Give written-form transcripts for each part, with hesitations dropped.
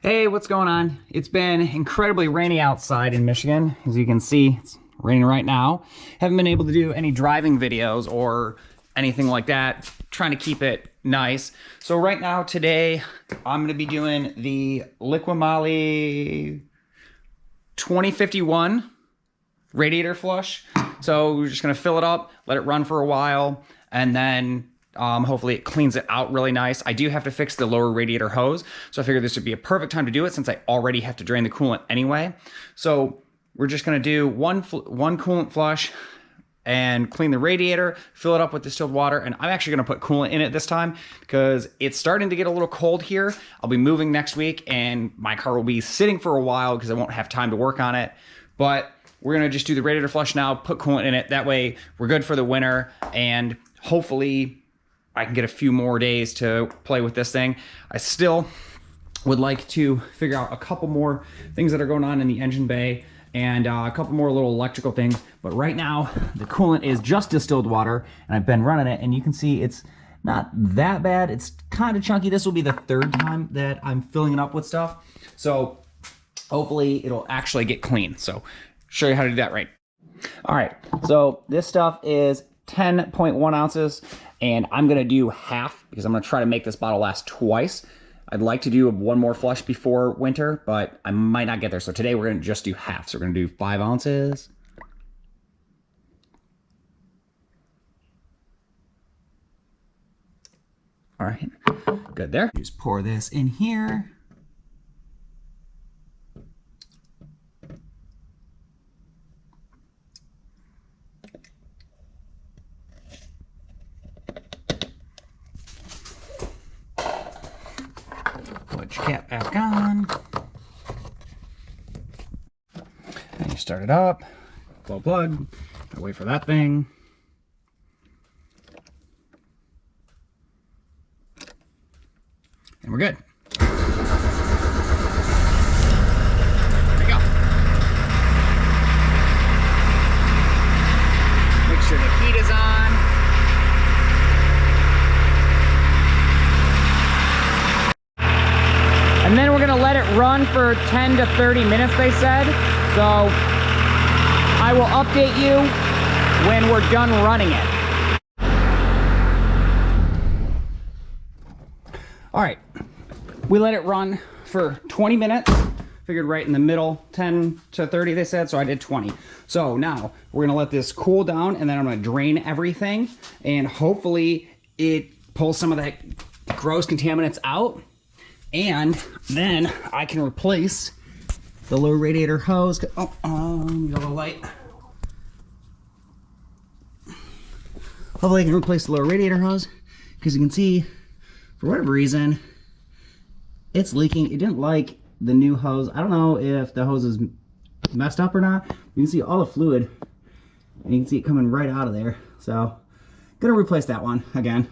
Hey, what's going on? It's been incredibly rainy outside in Michigan. As you can see, it's raining right now. Haven't been able to do any driving videos or anything like that, trying to keep it nice. So right now, today, I'm gonna be doing the Liqui Moly 2051 radiator flush. So we're just gonna fill it up, let it run for a while, and then hopefully it cleans it out really nice. I do have to fix the lower radiator hose, so I figured this would be a perfect time to do it since I already have to drain the coolant anyway. So we're just gonna do one coolant flush and clean the radiator, fill it up with distilled water, and I'm actually gonna put coolant in it this time because it's starting to get a little cold here. I'll be moving next week and my car will be sitting for a while because I won't have time to work on it. But we're gonna just do the radiator flush now, put coolant in it. That way we're good for the winter, and hopefully I can get a few more days to play with this thing. I still would like to figure out a couple more things that are going on in the engine bay and a couple more little electrical things. But right now, the coolant is just distilled water, and I've been running it, and you can see it's not that bad. It's kind of chunky. This will be the third time that I'm filling it up with stuff. So hopefully it'll actually get clean. So show you how to do that right. All right, so this stuff is 10.1 ounces, and I'm gonna do half because I'm gonna try to make this bottle last twice. I'd like to do one more flush before winter, but I might not get there. So today we're gonna just do half. So we're gonna do 5 ounces. All right, good there. Just pour this in here. Put your cap back on. And you start it up. Blow plug. Gotta wait for that thing. And we're good. There we go. Make sure the heat is on. And then we're gonna let it run for 10 to 30 minutes, they said. So I will update you when we're done running it. All right, we let it run for 20 minutes. Figured right in the middle, 10 to 30 they said, so I did 20. So now we're gonna let this cool down, and then I'm gonna drain everything, and hopefully it pulls some of that gross contaminants out. And then I can replace the low radiator hose. Oh, need a little light. Hopefully I can replace the lower radiator hose, because you can see, for whatever reason, it's leaking. It didn't like the new hose. I don't know if the hose is messed up or not. You can see all the fluid, and you can see it coming right out of there. So, gonna replace that one again.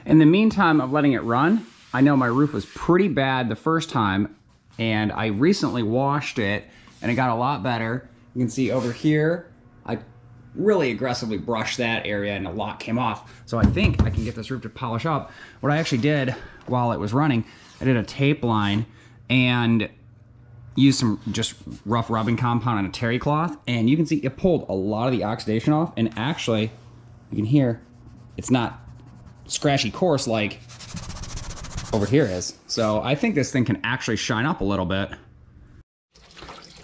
In the meantime of letting it run, I know my roof was pretty bad the first time, and I recently washed it, and it got a lot better. You can see over here, I really aggressively brushed that area, and a lot came off. So I think I can get this roof to polish up. What I actually did while it was running, I did a tape line and used some just rough rubbing compound on a terry cloth, and you can see it pulled a lot of the oxidation off, and actually, you can hear, it's not scratchy coarse like over here is. So I think this thing can actually shine up a little bit. All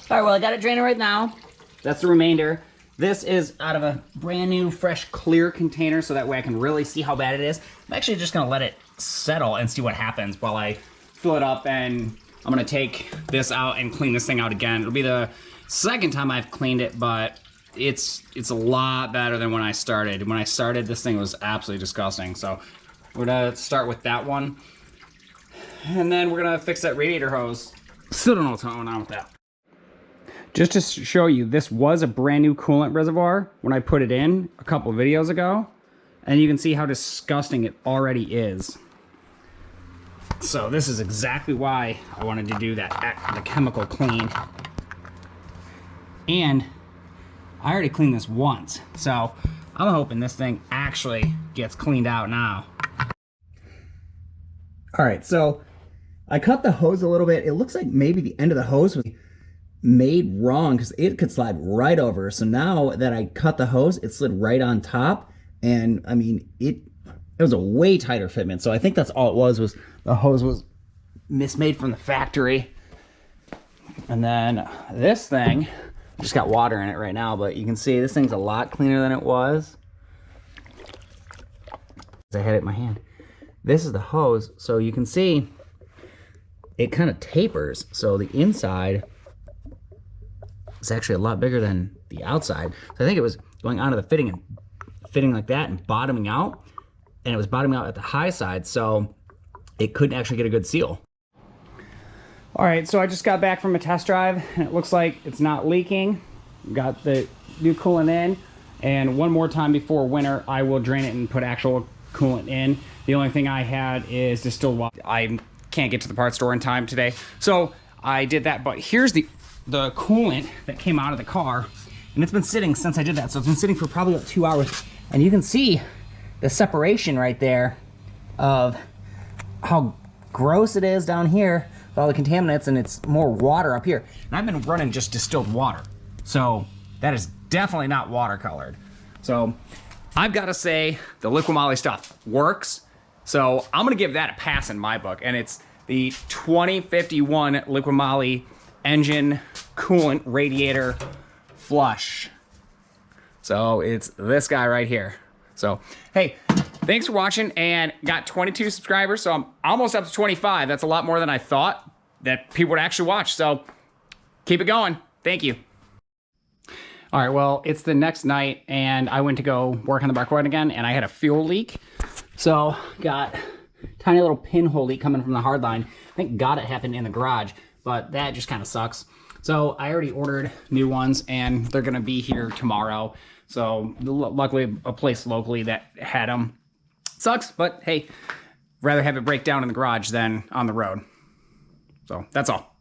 right, well, I got it draining right now. That's the remainder. This is out of a brand new, fresh, clear container, so that way I can really see how bad it is. I'm actually just gonna let it settle and see what happens while I fill it up, and I'm gonna take this out and clean this thing out again. It'll be the second time I've cleaned it, but it's a lot better than when I started. When I started, this thing was absolutely disgusting. So we're gonna start with that one, and then we're gonna fix that radiator hose. Still don't know what's going on with that. Just to show you, this was a brand new coolant reservoir when I put it in a couple videos ago, and you can see how disgusting it already is. So this is exactly why I wanted to do that, the chemical clean. And I already cleaned this once, so I'm hoping this thing actually gets cleaned out now. All right, so I cut the hose a little bit. It looks like maybe the end of the hose was made wrong because it could slide right over. So now that I cut the hose, it slid right on top. And I mean, it was a way tighter fitment. So I think that's all it was the hose was mismade from the factory. And then this thing, just got water in it right now, but you can see this thing's a lot cleaner than it was. I had it in my hand. This is the hose, so you can see it kind of tapers. So the inside is actually a lot bigger than the outside. So I think it was going onto the fitting and fitting like that and bottoming out. And it was bottoming out at the high side, so it couldn't actually get a good seal. All right, so I just got back from a test drive and it looks like it's not leaking. Got the new coolant in, and one more time before winter, I will drain it and put actual coolant in. The only thing I had is distilled water. I can't get to the parts store in time today, so I did that. But here's the coolant that came out of the car, and it's been sitting since I did that. So it's been sitting for probably about 2 hours, and you can see the separation right there of how gross it is down here with all the contaminants, and it's more water up here. And I've been running just distilled water, so that is definitely not watercolored. So I've got to say the Liqui Moly stuff works. So I'm gonna give that a pass in my book, and it's the 2051 Liqui Moly engine coolant radiator flush. So it's this guy right here. So, hey, thanks for watching, and got 22 subscribers, so I'm almost up to 25. That's a lot more than I thought that people would actually watch, so keep it going. Thank you. All right, well, it's the next night, and I went to go work on the Bark again, and I had a fuel leak. So, got tiny little pinhole leak coming from the hard line. Thank God it happened in the garage, but that just kind of sucks. So, I already ordered new ones, and they're gonna be here tomorrow. So luckily a place locally that had them. Sucks, but hey, rather have it break down in the garage than on the road. So that's all.